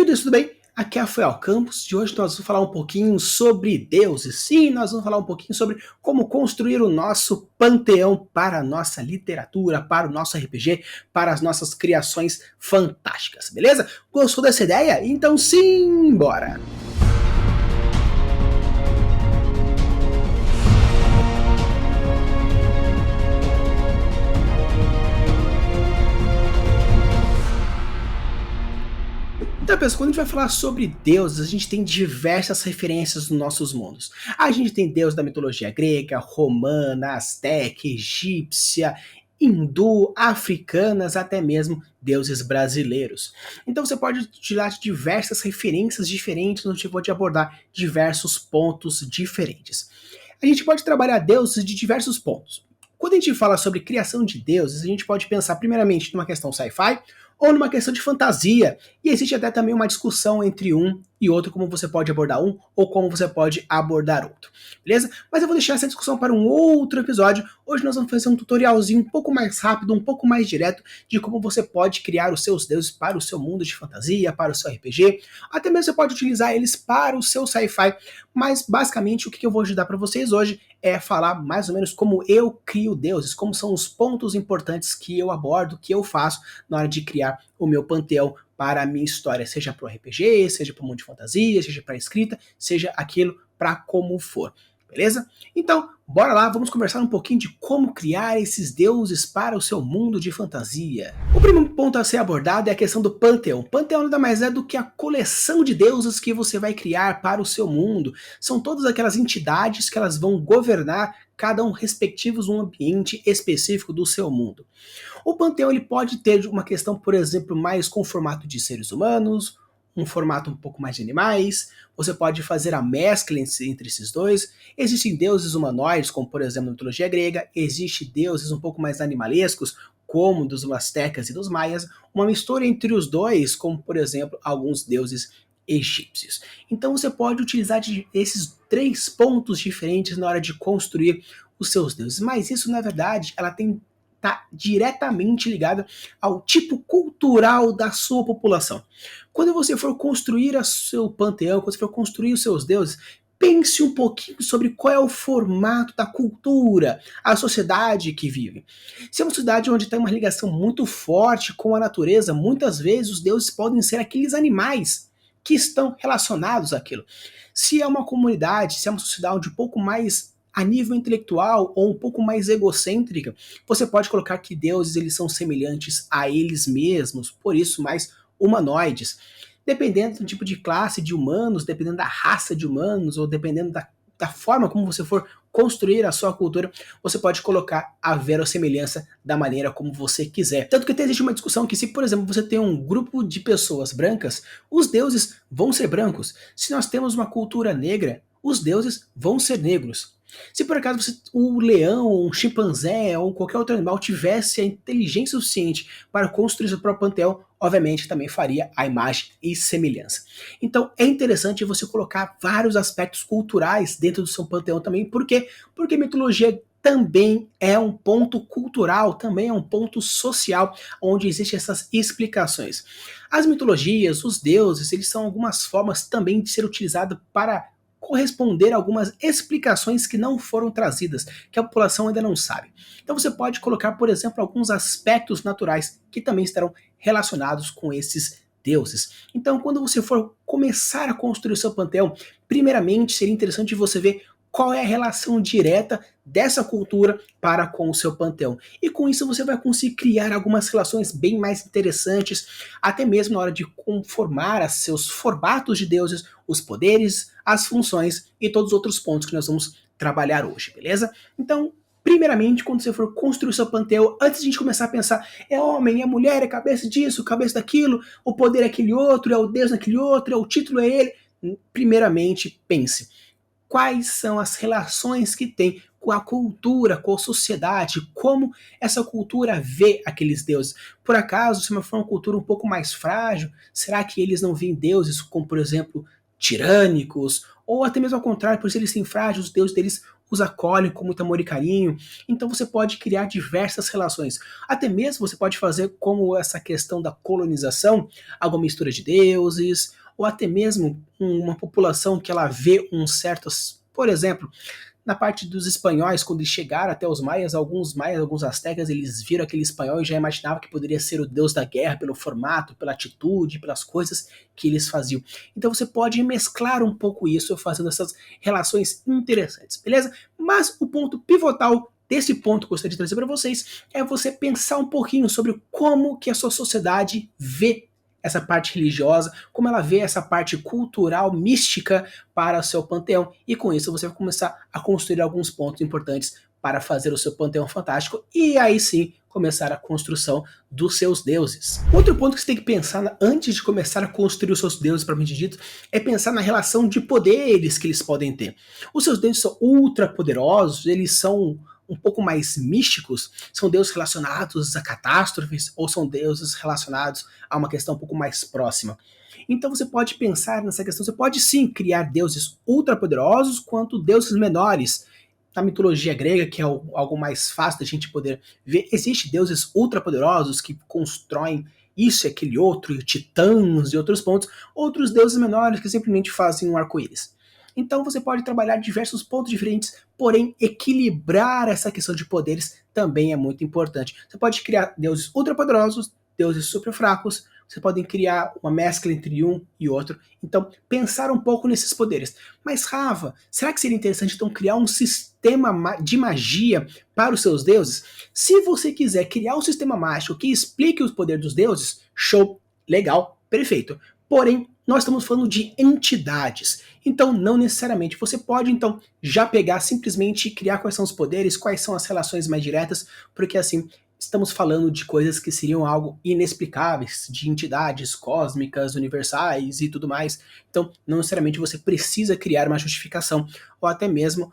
queridos, tudo bem? Aqui é Rafael Campos e hoje nós vamos falar um pouquinho sobre deuses. Sim, nós vamos falar um pouquinho sobre como construir o nosso panteão para a nossa literatura, para o nosso RPG, para as nossas criações fantásticas, beleza? Gostou dessa ideia? Então sim, bora! Então, pessoal, quando a gente vai falar sobre deuses, a gente tem diversas referências nos nossos mundos. A gente tem deuses da mitologia grega, romana, asteca, egípcia, hindu, africanas, até mesmo deuses brasileiros. Então você pode utilizar diversas referências diferentes onde você pode abordar diversos pontos diferentes. A gente pode trabalhar deuses de diversos pontos. Quando a gente fala sobre criação de deuses, a gente pode pensar primeiramente numa questão sci-fi ou numa questão de fantasia. E existe até também uma discussão entre um e outro, como você pode abordar um ou como você pode abordar outro, beleza? Mas eu vou deixar essa discussão para um outro episódio. Hoje nós vamos fazer um tutorialzinho um pouco mais rápido, um pouco mais direto de como você pode criar os seus deuses para o seu mundo de fantasia, para o seu RPG. Até mesmo você pode utilizar eles para o seu sci-fi. Mas basicamente o que eu vou ajudar para vocês hoje é falar mais ou menos como eu crio deuses, como são os pontos importantes que eu abordo, que eu faço na hora de criar o meu panteão para a minha história, seja para o RPG, seja para o mundo de fantasia, seja para a escrita, seja aquilo para como for, beleza? Então, bora lá, vamos conversar um pouquinho de como criar esses deuses para o seu mundo de fantasia. O primeiro ponto a ser abordado é a questão do panteão. Panteão nada mais é do que a coleção de deuses que você vai criar para o seu mundo. São todas aquelas entidades que elas vão governar cada um respectivos um ambiente específico do seu mundo. O panteão ele pode ter uma questão, por exemplo, mais com formato de seres humanos, um formato um pouco mais de animais, você pode fazer a mescla entre esses dois. Existem deuses humanoides, como por exemplo na mitologia grega, existem deuses um pouco mais animalescos, como dos astecas e dos maias, uma mistura entre os dois, como por exemplo alguns deuses egípcios. Então você pode utilizar esses três pontos diferentes na hora de construir os seus deuses, mas isso na verdade ela está diretamente ligada ao tipo cultural da sua população. Quando você for construir o seu panteão, quando você for construir os seus deuses, pense um pouquinho sobre qual é o formato da cultura, a sociedade que vive. Se é uma sociedade onde tem uma ligação muito forte com a natureza, muitas vezes os deuses podem ser aqueles animais que estão relacionados àquilo. Se é uma comunidade, se é uma sociedade um pouco mais a nível intelectual ou um pouco mais egocêntrica, você pode colocar que deuses eles são semelhantes a eles mesmos, por isso mais humanoides. Dependendo do tipo de classe de humanos, dependendo da raça de humanos, ou dependendo da forma como você for construir a sua cultura, você pode colocar a verossemelhança da maneira como você quiser. Tanto que existe uma discussão que se, por exemplo, você tem um grupo de pessoas brancas, os deuses vão ser brancos. Se nós temos uma cultura negra, os deuses vão ser negros. Se por acaso o leão, um chimpanzé ou qualquer outro animal tivesse a inteligência suficiente para construir seu próprio panteão, obviamente também faria a imagem e semelhança. Então é interessante você colocar vários aspectos culturais dentro do seu panteão também. Por quê? Porque mitologia também é um ponto cultural, também é um ponto social, onde existem essas explicações. As mitologias, os deuses, eles são algumas formas também de ser utilizados para corresponder a algumas explicações que não foram trazidas, que a população ainda não sabe. Então você pode colocar, por exemplo, alguns aspectos naturais que também estarão relacionados com esses deuses. Então, quando você for começar a construir o seu panteão, primeiramente seria interessante você ver qual é a relação direta dessa cultura para com o seu panteão. E com isso você vai conseguir criar algumas relações bem mais interessantes, até mesmo na hora de conformar os seus formatos de deuses, os poderes, as funções e todos os outros pontos que nós vamos trabalhar hoje, beleza? Então, primeiramente, quando você for construir o seu panteão, antes de a gente começar a pensar, é homem, é mulher, é cabeça disso, cabeça daquilo, o poder é aquele outro, é o deus naquele outro, é o título é ele, primeiramente pense. Quais são as relações que tem com a cultura, com a sociedade, como essa cultura vê aqueles deuses. Por acaso, se for uma cultura um pouco mais frágil, será que eles não veem deuses como, por exemplo, tirânicos ou até mesmo ao contrário, por eles serem frágeis, os deuses deles os acolhem com muito amor e carinho. Então você pode criar diversas relações. Até mesmo você pode fazer como essa questão da colonização, alguma mistura de deuses, ou até mesmo uma população que ela vê uns certos, por exemplo, na parte dos espanhóis, quando eles chegaram até os maias, alguns astecas, eles viram aquele espanhol e já imaginavam que poderia ser o deus da guerra pelo formato, pela atitude, pelas coisas que eles faziam. Então você pode mesclar um pouco isso fazendo essas relações interessantes, beleza? Mas o ponto pivotal desse ponto que eu gostaria de trazer para vocês é você pensar um pouquinho sobre como que a sua sociedade vê essa parte religiosa, como ela vê essa parte cultural, mística para o seu panteão. E com isso você vai começar a construir alguns pontos importantes para fazer o seu panteão fantástico e aí sim começar a construção dos seus deuses. Outro ponto que você tem que pensar antes de começar a construir os seus deuses, propriamente dito, é pensar na relação de poderes que eles podem ter. Os seus deuses são ultra poderosos, eles são um pouco mais místicos, são deuses relacionados a catástrofes ou são deuses relacionados a uma questão um pouco mais próxima. Então você pode pensar nessa questão, você pode sim criar deuses ultrapoderosos quanto deuses menores. Na mitologia grega, que é algo mais fácil da gente poder ver, existem deuses ultrapoderosos que constroem isso e aquele outro, titãs e outros pontos, outros deuses menores que simplesmente fazem um arco-íris. Então você pode trabalhar diversos pontos diferentes, porém equilibrar essa questão de poderes também é muito importante. Você pode criar deuses ultrapoderosos, deuses super fracos, você pode criar uma mescla entre um e outro. Então, pensar um pouco nesses poderes. Mas, Rafa, será que seria interessante então criar um sistema de magia para os seus deuses? Se você quiser criar um sistema mágico que explique os poderes dos deuses, show, legal, perfeito. Porém, nós estamos falando de entidades. Então, não necessariamente. Você pode, então, já pegar, simplesmente criar quais são os poderes, quais são as relações mais diretas, porque assim, estamos falando de coisas que seriam algo inexplicáveis, de entidades cósmicas, universais e tudo mais. Então, não necessariamente você precisa criar uma justificação, ou até mesmo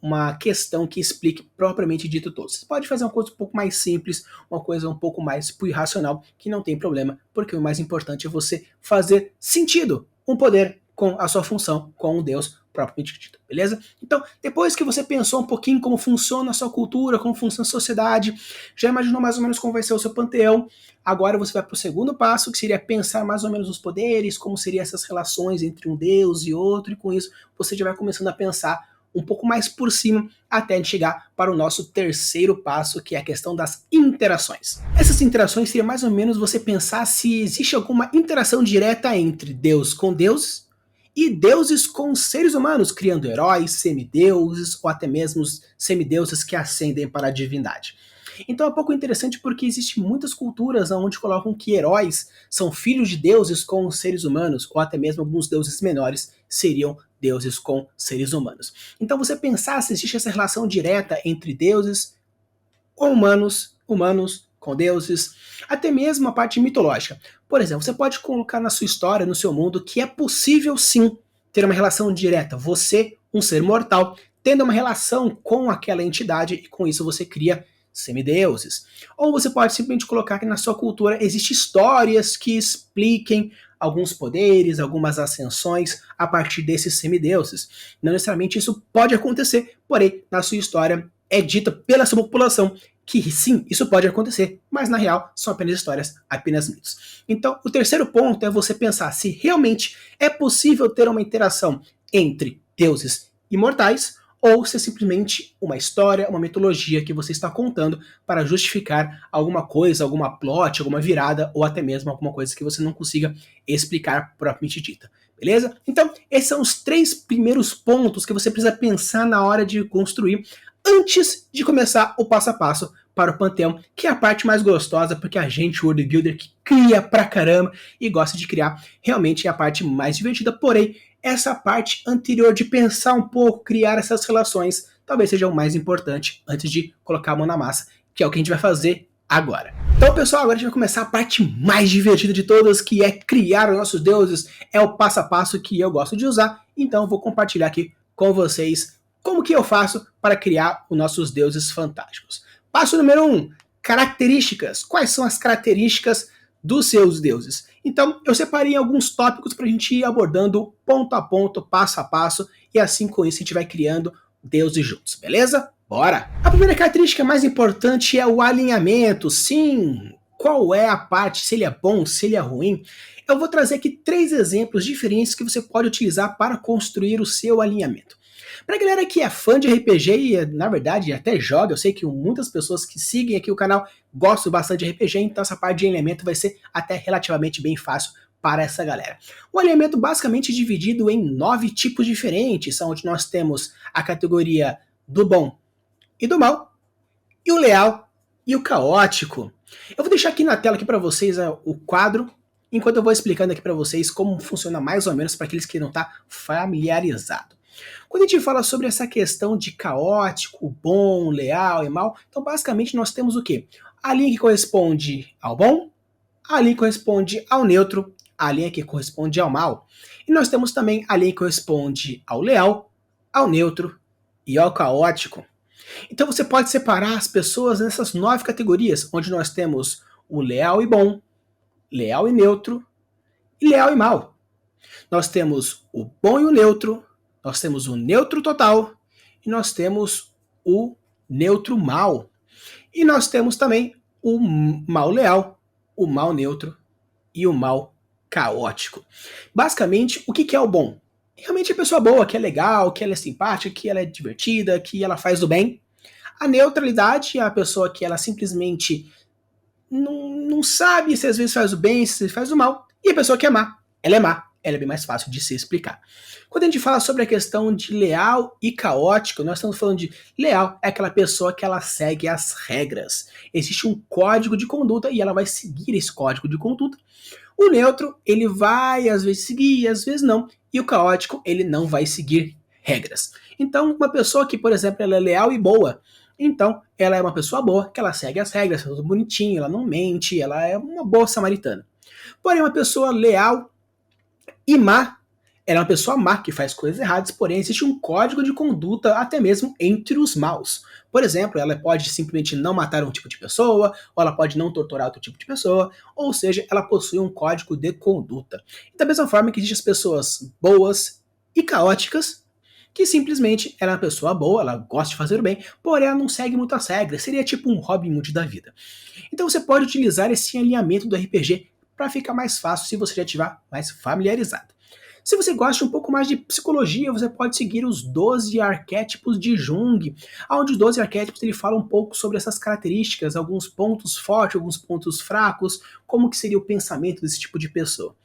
uma questão que explique propriamente dito todos. Você pode fazer uma coisa um pouco mais simples, uma coisa um pouco mais irracional, que não tem problema, porque o mais importante é você fazer sentido um poder com a sua função, com um Deus propriamente dito, beleza? Então, depois que você pensou um pouquinho como funciona a sua cultura, como funciona a sociedade, já imaginou mais ou menos como vai ser o seu panteão, agora você vai para o segundo passo, que seria pensar mais ou menos os poderes, como seriam essas relações entre um Deus e outro, e com isso você já vai começando a pensar um pouco mais por cima, até a gente chegar para o nosso terceiro passo, que é a questão das interações. Essas interações seria mais ou menos você pensar se existe alguma interação direta entre Deus com deuses e deuses com seres humanos, criando heróis, semideuses ou até mesmo semideuses que ascendem para a divindade. Então é um pouco interessante porque existem muitas culturas onde colocam que heróis são filhos de deuses com seres humanos, ou até mesmo alguns deuses menores seriam deuses com seres humanos. Então você pensar se existe essa relação direta entre deuses ou humanos com deuses, até mesmo a parte mitológica. Por exemplo, você pode colocar na sua história, no seu mundo, que é possível sim ter uma relação direta. Você, um ser mortal, tendo uma relação com aquela entidade e com isso você cria semideuses. Ou você pode simplesmente colocar que na sua cultura existem histórias que expliquem alguns poderes, algumas ascensões a partir desses semideuses. Não necessariamente isso pode acontecer, porém, na sua história é dita pela sua população que sim, isso pode acontecer, mas na real são apenas histórias, apenas mitos. Então, o terceiro ponto é você pensar se realmente é possível ter uma interação entre deuses imortais ou se é simplesmente uma história, uma mitologia que você está contando para justificar alguma coisa, alguma plot, alguma virada, ou até mesmo alguma coisa que você não consiga explicar propriamente dita. Beleza? Então, esses são os 3 primeiros pontos que você precisa pensar na hora de construir antes de começar o passo a passo para o panteão, que é a parte mais gostosa, porque a gente, o World Builder, que cria pra caramba e gosta de criar, realmente é a parte mais divertida, porém, essa parte anterior de pensar um pouco, criar essas relações, talvez seja o mais importante antes de colocar a mão na massa, que é o que a gente vai fazer agora. Então, pessoal, agora a gente vai começar a parte mais divertida de todas, que é criar os nossos deuses. É o passo a passo que eu gosto de usar, então eu vou compartilhar aqui com vocês como que eu faço para criar os nossos deuses fantásticos. Passo número 1, características. Quais são as características dos seus deuses? Então, eu separei alguns tópicos para a gente ir abordando ponto a ponto, passo a passo, e assim com isso a gente vai criando deuses juntos, beleza? Bora! A primeira característica mais importante é o alinhamento. Sim, qual é a parte, se ele é bom, se ele é ruim? Eu vou trazer aqui 3 exemplos diferentes que você pode utilizar para construir o seu alinhamento. Pra galera que é fã de RPG e, na verdade, até joga, eu sei que muitas pessoas que seguem aqui o canal gostam bastante de RPG, então essa parte de alinhamento vai ser até relativamente bem fácil para essa galera. O alinhamento basicamente é dividido em 9 tipos diferentes, onde nós temos a categoria do bom e do mal, e o leal e o caótico. Eu vou deixar aqui na tela aqui para vocês o quadro, enquanto eu vou explicando aqui para vocês como funciona mais ou menos para aqueles que não estão familiarizados. Quando a gente fala sobre essa questão de caótico, bom, leal e mal, então basicamente nós temos o quê? A linha que corresponde ao bom, a linha que corresponde ao neutro, a linha que corresponde ao mal. E nós temos também a linha que corresponde ao leal, ao neutro e ao caótico. Então você pode separar as pessoas nessas 9 categorias, onde nós temos o leal e bom, leal e neutro e leal e mal. Nós temos o bom e o neutro, nós temos o neutro total e nós temos o neutro mal. E nós temos também o mal leal, o mal neutro e o mal caótico. Basicamente, o que é o bom? Realmente a pessoa boa, que é legal, que ela é simpática, que ela é divertida, que ela faz o bem. A neutralidade é a pessoa que ela simplesmente não sabe se às vezes faz o bem, se faz o mal. E a pessoa que é má, ela é má. Ela é bem mais fácil de se explicar. Quando a gente fala sobre a questão de leal e caótico, nós estamos falando de leal é aquela pessoa que ela segue as regras. Existe um código de conduta e ela vai seguir esse código de conduta. O neutro, ele vai às vezes seguir, às vezes não. E o caótico, ele não vai seguir regras. Então, uma pessoa que, por exemplo, ela é leal e boa, então ela é uma pessoa boa, que ela segue as regras, tudo bonitinho, ela não mente, ela é uma boa samaritana. Porém, uma pessoa leal e má, ela é uma pessoa má que faz coisas erradas, porém existe um código de conduta até mesmo entre os maus. Por exemplo, ela pode simplesmente não matar um tipo de pessoa, ou ela pode não torturar outro tipo de pessoa, ou seja, ela possui um código de conduta. E da mesma forma que existem as pessoas boas e caóticas, que simplesmente ela é uma pessoa boa, ela gosta de fazer o bem, porém ela não segue muitas regras, seria tipo um Robin Hood da vida. Então você pode utilizar esse alinhamento do RPG para ficar mais fácil se você já estiver mais familiarizado. Se você gosta um pouco mais de psicologia, você pode seguir os 12 arquétipos de Jung, onde os 12 arquétipos ele fala um pouco sobre essas características, alguns pontos fortes, alguns pontos fracos, como que seria o pensamento desse tipo de pessoa.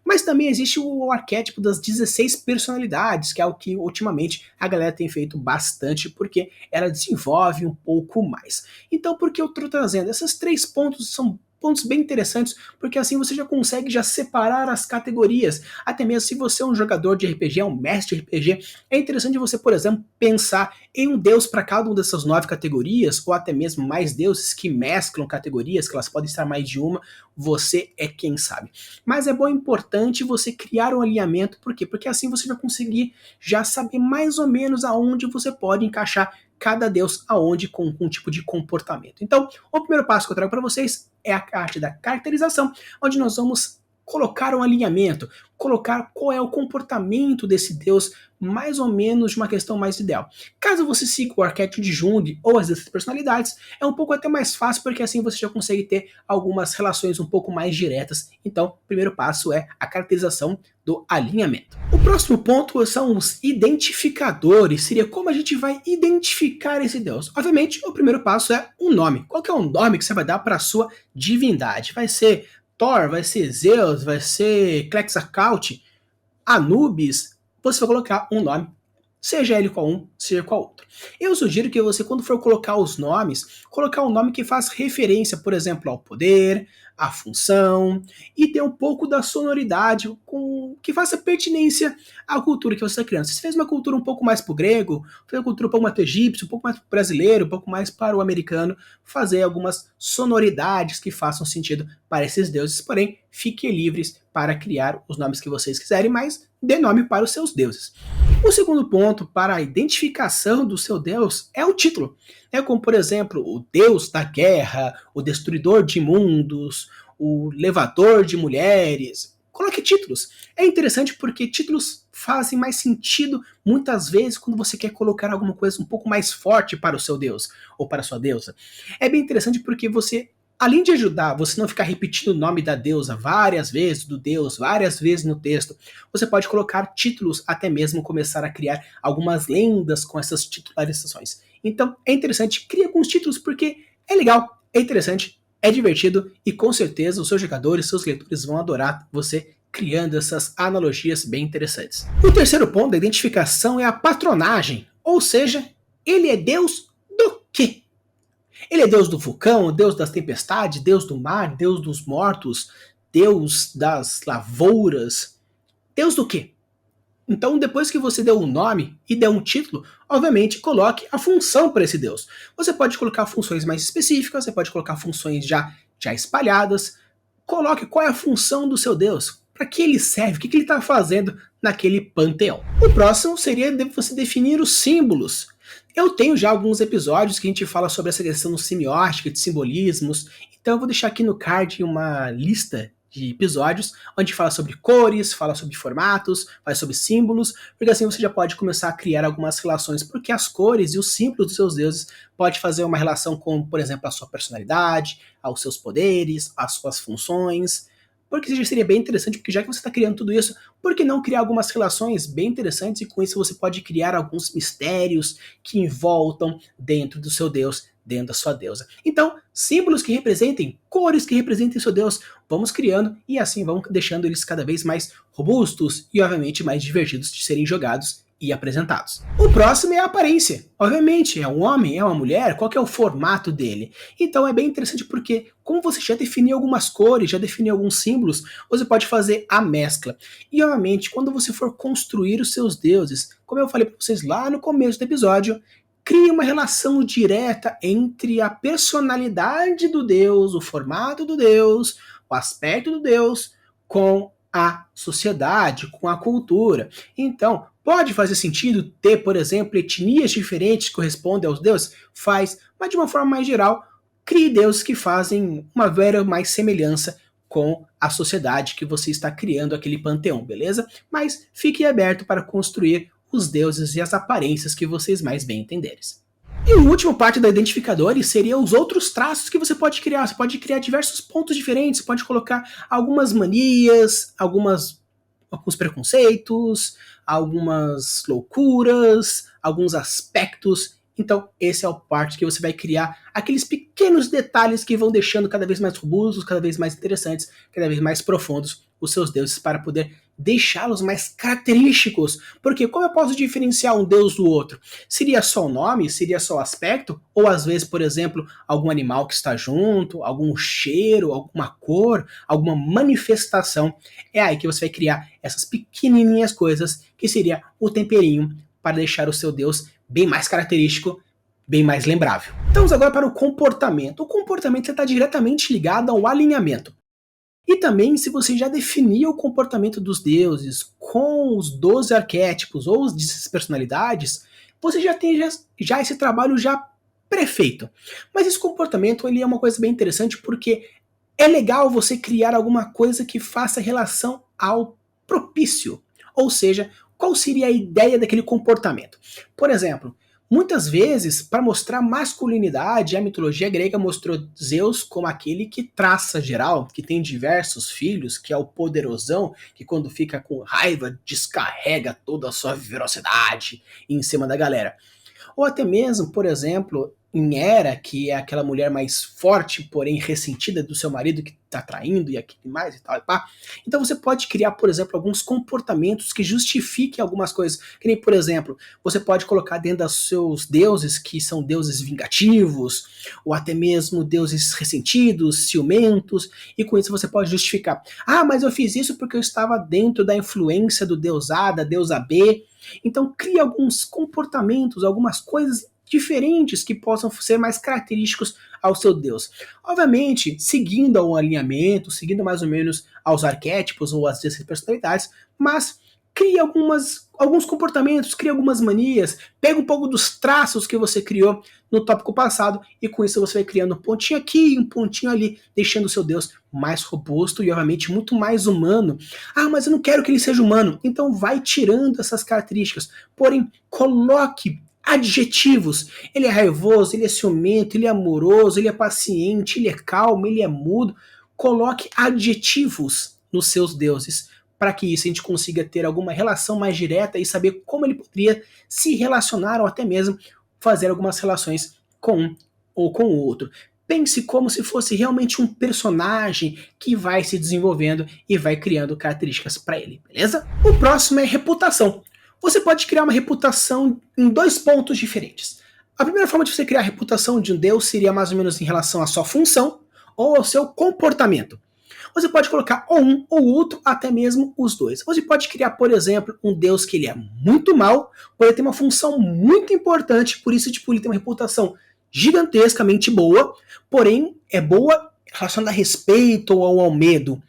Mas também existe o arquétipo das 16 personalidades, que é o que ultimamente a galera tem feito bastante, porque ela desenvolve um pouco mais. Então, por que eu estou trazendo? Esses 3 pontos são pontos bem interessantes, porque assim você já consegue separar as categorias. Até mesmo se você é um jogador de RPG, é um mestre de RPG, é interessante você, por exemplo, pensar em um deus para cada uma dessas 9 categorias, ou até mesmo mais deuses que mesclam categorias, que elas podem estar mais de uma, você é quem sabe. Mas é bom e importante você criar um alinhamento, por quê? Porque assim você vai conseguir já saber mais ou menos aonde você pode encaixar cada deus aonde com um tipo de comportamento. Então, o primeiro passo que eu trago para vocês é a parte da caracterização, onde nós vamos colocar um alinhamento, colocar qual é o comportamento desse deus, mais ou menos de uma questão mais ideal. Caso você siga o arquétipo de Jung ou as outras personalidades, é um pouco até mais fácil, porque assim você já consegue ter algumas relações um pouco mais diretas. Então, o primeiro passo é a caracterização do alinhamento. O próximo ponto são os identificadores, seria como a gente vai identificar esse deus. Obviamente, o primeiro passo é um nome. Qual que é o nome que você vai dar para a sua divindade? Vai ser Thor, vai ser Zeus, vai ser Quetzalcoatl, Anubis, você vai colocar um nome, seja ele qual um, seja qual outro. Eu sugiro que você, quando for colocar os nomes, colocar um nome que faz referência, por exemplo, ao poder, à função, e ter um pouco da sonoridade que faça pertinência à cultura que você está criando. Se você fez uma cultura um pouco mais para o grego, fez uma cultura um pouco mais para o egípcio, um pouco mais para o brasileiro, um pouco mais para o americano, fazer algumas sonoridades que façam sentido para esses deuses, porém, fiquem livres para criar os nomes que vocês quiserem, mas dê nome para os seus deuses. O segundo ponto para a identificação do seu deus é o título, como por exemplo, o deus da guerra, o destruidor de mundos, o levador de mulheres. coloque títulos. É interessante porque títulos fazem mais sentido muitas vezes quando você quer colocar alguma coisa um pouco mais forte para o seu Deus ou para a sua deusa. É bem interessante porque você, além de ajudar você não ficar repetindo o nome da deusa várias vezes, do deus várias vezes no texto, você pode colocar títulos, até mesmo começar a criar algumas lendas com essas titularizações. Então é interessante, cria alguns títulos porque é legal, é interessante, é divertido e com certeza os seus jogadores, seus leitores vão adorar você criando essas analogias bem interessantes. O terceiro ponto da identificação é a patronagem, ou seja, ele é Deus do quê? Ele é Deus do vulcão, Deus das tempestades, Deus do mar, Deus dos mortos, Deus das lavouras. Deus do quê? Então, depois que você deu um nome e deu um título, obviamente coloque a função para esse Deus. Você pode colocar funções mais específicas, você pode colocar funções já espalhadas. Coloque qual é a função do seu Deus, para que ele serve, o que ele está fazendo naquele panteão. O próximo seria você definir os símbolos. Eu tenho já alguns episódios que a gente fala sobre essa questão semiótica, de simbolismos, então eu vou deixar aqui no card uma lista de episódios, onde fala sobre cores, fala sobre formatos, fala sobre símbolos, porque assim você já pode começar a criar algumas relações, porque as cores e os símbolos dos seus deuses pode fazer uma relação com, por exemplo, a sua personalidade, aos seus poderes, às suas funções, porque já seria bem interessante, porque já que você está criando tudo isso, por que não criar algumas relações bem interessantes e com isso você pode criar alguns mistérios que envoltam dentro do seu Deus, dentro da sua deusa. Então, símbolos que representem, cores que representem seu Deus, vamos criando e assim vamos deixando eles cada vez mais robustos e obviamente mais divertidos de serem jogados e apresentados. O próximo é a aparência. Obviamente, é um homem, é uma mulher, qual que é o formato dele? Então é bem interessante porque, como você já definiu algumas cores, já definiu alguns símbolos, você pode fazer a mescla. E obviamente, quando você for construir os seus deuses, como eu falei para vocês lá no começo do episódio, crie uma relação direta entre a personalidade do Deus, o formato do Deus, o aspecto do Deus, com a sociedade, com a cultura. Então, pode fazer sentido ter, por exemplo, etnias diferentes que correspondem aos deuses? Faz, mas de uma forma mais geral, crie deuses que fazem uma vera mais semelhança com a sociedade que você está criando aquele panteão, beleza? Mas fique aberto para construir os deuses e as aparências que vocês mais bem entenderem. E o último parte da identificadores seria os outros traços que você pode criar. Você pode criar diversos pontos diferentes, você pode colocar algumas manias, alguns preconceitos, algumas loucuras, alguns aspectos. Então, esse é o parte que você vai criar aqueles pequenos detalhes que vão deixando cada vez mais robustos, cada vez mais interessantes, cada vez mais profundos os seus deuses para poder deixá-los mais característicos. Porque como eu posso diferenciar um deus do outro? Seria só o nome? Seria só o aspecto? Ou às vezes, por exemplo, algum animal que está junto, algum cheiro, alguma cor, alguma manifestação? É aí que você vai criar essas pequenininhas coisas que seria o temperinho para deixar o seu deus bem mais característico, bem mais lembrável. Então, agora para o comportamento. O comportamento está diretamente ligado ao alinhamento. E também, se você já definiu o comportamento dos deuses com os 12 arquétipos ou as 10 personalidades, você já tem já esse trabalho já pré-feito. Mas esse comportamento ele é uma coisa bem interessante porque é legal você criar alguma coisa que faça relação ao propício. Ou seja, qual seria a ideia daquele comportamento? Por exemplo, muitas vezes, para mostrar masculinidade, a mitologia grega mostrou Zeus como aquele que traça geral, que tem diversos filhos, que é o poderosão, que quando fica com raiva descarrega toda a sua ferocidade em cima da galera. Ou até mesmo, por exemplo, em Hera, que é aquela mulher mais forte, porém ressentida do seu marido que está traindo e aquilo mais e tal e pá. Então você pode criar, por exemplo, alguns comportamentos que justifiquem algumas coisas. Que nem, por exemplo, você pode colocar dentro dos seus deuses que são deuses vingativos, ou até mesmo deuses ressentidos, ciumentos, e com isso você pode justificar. Ah, mas eu fiz isso porque eu estava dentro da influência do deus A, da deusa B. Então cria alguns comportamentos, algumas coisas diferentes que possam ser mais característicos ao seu deus. Obviamente, seguindo ao alinhamento, seguindo mais ou menos aos arquétipos ou às 16 personalidades, mas cria alguns comportamentos, cria algumas manias, pega um pouco dos traços que você criou no tópico passado e com isso você vai criando um pontinho aqui e um pontinho ali, deixando o seu Deus mais robusto e obviamente muito mais humano. Ah, mas eu não quero que ele seja humano. Então vai tirando essas características, porém coloque adjetivos. Ele é raivoso, ele é ciumento, ele é amoroso, ele é paciente, ele é calmo, ele é mudo. Coloque adjetivos nos seus deuses, para que isso a gente consiga ter alguma relação mais direta e saber como ele poderia se relacionar ou até mesmo fazer algumas relações com um ou com o outro. Pense como se fosse realmente um personagem que vai se desenvolvendo e vai criando características para ele, beleza? O próximo é reputação. Você pode criar uma reputação em 2 pontos diferentes. A primeira forma de você criar a reputação de um deus seria mais ou menos em relação à sua função ou ao seu comportamento. Você pode colocar ou um ou outro, até mesmo os dois. Você pode criar, por exemplo, um deus que ele é muito mau, porém ele tem uma função muito importante, por isso tipo, ele tem uma reputação gigantescamente boa, porém é boa relacionada a respeito ou ao medo.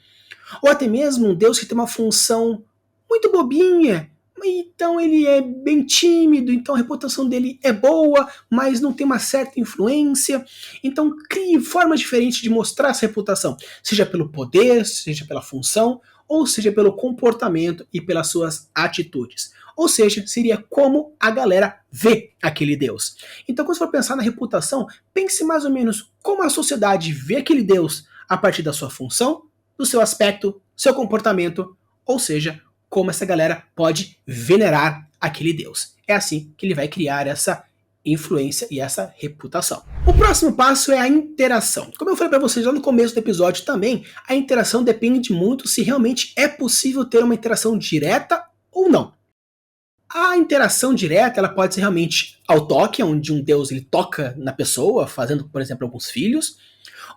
Ou até mesmo um deus que tem uma função muito bobinha, então ele é bem tímido, então a reputação dele é boa, mas não tem uma certa influência. Então crie formas diferentes de mostrar essa reputação, seja pelo poder, seja pela função, ou seja pelo comportamento e pelas suas atitudes. Ou seja, seria como a galera vê aquele Deus. Então quando você for pensar na reputação, pense mais ou menos como a sociedade vê aquele Deus a partir da sua função, do seu aspecto, seu comportamento, ou seja, como essa galera pode venerar aquele Deus. É assim que ele vai criar essa influência e essa reputação. O próximo passo é a interação. Como eu falei para vocês lá no começo do episódio também, a interação depende muito se realmente é possível ter uma interação direta ou não. A interação direta ela pode ser realmente ao toque, onde um Deus ele toca na pessoa, fazendo, por exemplo, alguns filhos,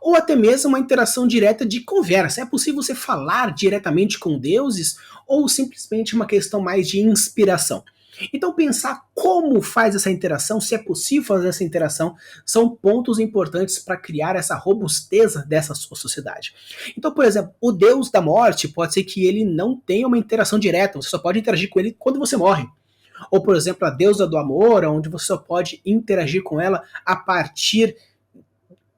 ou até mesmo uma interação direta de conversa. É possível você falar diretamente com deuses ou simplesmente uma questão mais de inspiração. Então pensar como faz essa interação, se é possível fazer essa interação, são pontos importantes para criar essa robusteza dessa sua sociedade. Então, por exemplo, o deus da morte pode ser que ele não tenha uma interação direta, você só pode interagir com ele quando você morre. Ou, por exemplo, a deusa do amor, onde você só pode interagir com ela a partir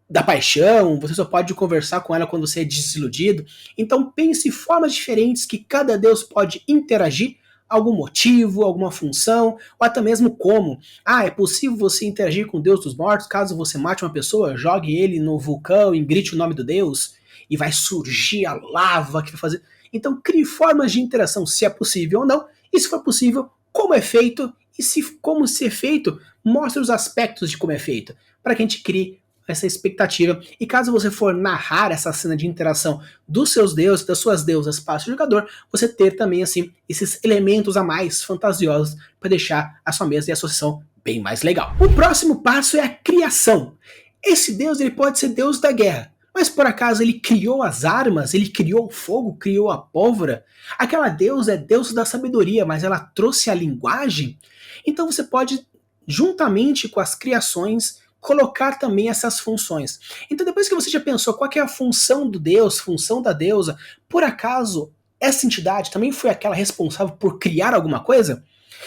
da paixão, você só pode conversar com ela quando você é desiludido. Então pense formas diferentes que cada deus pode interagir, algum motivo, alguma função, ou até mesmo como. Ah, é possível você interagir com o Deus dos mortos, caso você mate uma pessoa, jogue ele no vulcão e grite o nome do Deus, e vai surgir a lava que vai fazer. Então crie formas de interação, se é possível ou não, e se for possível, como é feito, e se como ser feito, mostre os aspectos de como é feito, para que a gente crie essa expectativa. E caso você for narrar essa cena de interação dos seus deuses, das suas deusas para o jogador, você ter também assim esses elementos a mais fantasiosos para deixar a sua mesa e a associação bem mais legal. O próximo passo é a criação. Esse deus ele pode ser deus da guerra, mas por acaso ele criou as armas, ele criou o fogo, criou a pólvora. Aquela deusa é deusa da sabedoria, mas ela trouxe a linguagem. Então você pode, juntamente com as criações, colocar também essas funções. Então depois que você já pensou qual que é a função do deus, função da deusa, por acaso essa entidade também foi aquela responsável por criar alguma coisa?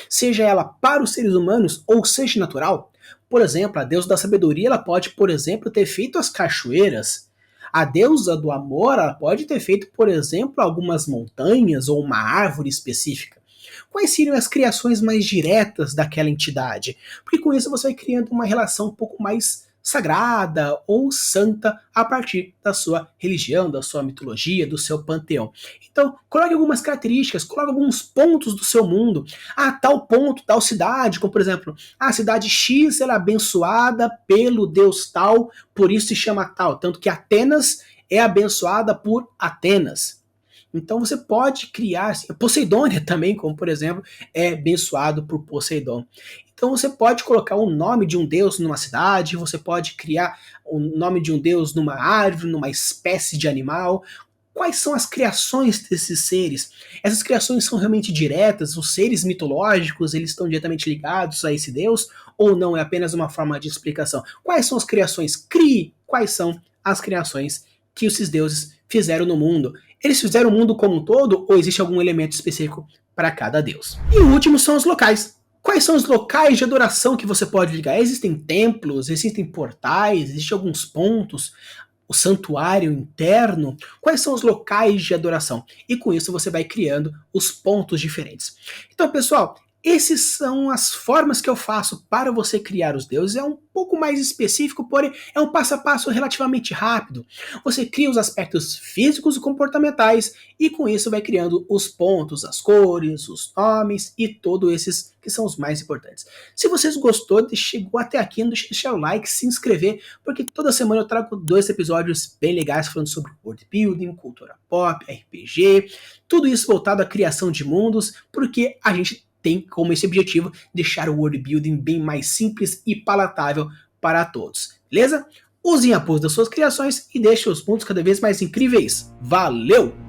Seja ela para os seres humanos ou seja natural? Por exemplo, a deusa da sabedoria ela pode, por exemplo, ter feito as cachoeiras. A deusa do amor ela pode ter feito, por exemplo, algumas montanhas ou uma árvore específica. Quais seriam as criações mais diretas daquela entidade? Porque com isso você vai criando uma relação um pouco mais sagrada ou santa a partir da sua religião, da sua mitologia, do seu panteão. Então, coloque algumas características, coloque alguns pontos do seu mundo. Ah, tal ponto, tal cidade, como por exemplo, a cidade X ela é abençoada pelo deus tal, por isso se chama tal. Tanto que Atenas é abençoada por Atenas. Então você pode criar, assim, Poseidônia também, como por exemplo, é abençoado por Poseidon. Então você pode colocar o nome de um deus numa cidade, você pode criar o nome de um deus numa árvore, numa espécie de animal. Quais são as criações desses seres? Essas criações são realmente diretas? Os seres mitológicos, eles estão diretamente ligados a esse deus? Ou não, é apenas uma forma de explicação? Quais são as criações? Crie quais são as criações que esses deuses fizeram no mundo. Eles fizeram o mundo como um todo ou existe algum elemento específico para cada deus. E o último são os locais. Quais são os locais de adoração que você pode ligar? Existem templos, existem portais, existem alguns pontos, o santuário interno. Quais são os locais de adoração? E com isso você vai criando os pontos diferentes. Então, pessoal, essas são as formas que eu faço para você criar os deuses. É um pouco mais específico, porém é um passo a passo relativamente rápido. Você cria os aspectos físicos e comportamentais e com isso vai criando os pontos, as cores, os nomes e todos esses que são os mais importantes. Se vocês gostou, chegou até aqui, não deixe de deixar o like, se inscrever, porque toda semana eu trago 2 episódios bem legais falando sobre world building, cultura pop, RPG, tudo isso voltado à criação de mundos, porque a gente tem como esse objetivo deixar o world building bem mais simples e palatável para todos, beleza? Usem a pose das suas criações e deixem os mundos cada vez mais incríveis. Valeu!